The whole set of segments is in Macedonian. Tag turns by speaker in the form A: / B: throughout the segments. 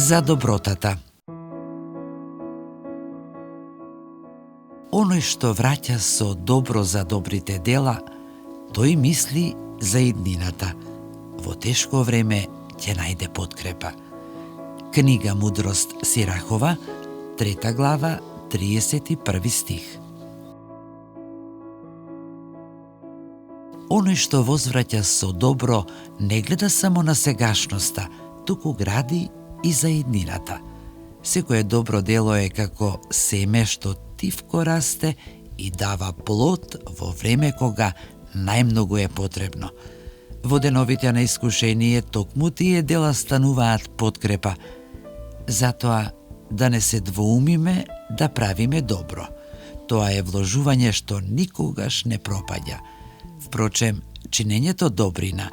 A: за добротата. Оној што враќа со добро за добрите дела, тој мисли за иднината. Во тешко време ќе најде подкрепа. Книга Мудрост Сирахова, 3 глава, 31 стих. Оној што возвраќа со добро не гледа само на сегашноста, туку гради и за иднината. Секое добро дело е како семе што тивко расте и дава плод во време кога најмногу е потребно. Во деновите на искушение токму тие дела стануваат подкрепа. Затоа да не се двоумиме да правиме добро. Тоа е вложување што никогаш не пропаѓа. Впрочем, чинењето добрина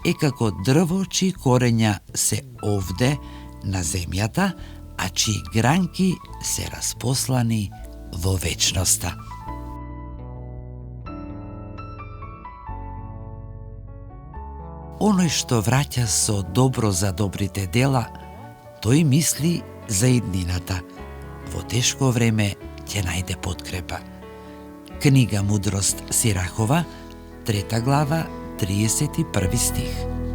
A: е како дрво чии корења се овде на земјата, а чии гранки се распослани во вечноста. Оној што враќа со добро за добрите дела, тој мисли за иднината. Во тешко време ќе најде подкрепа. Книга Мудрост Сирахова, 3 глава, 31 стих.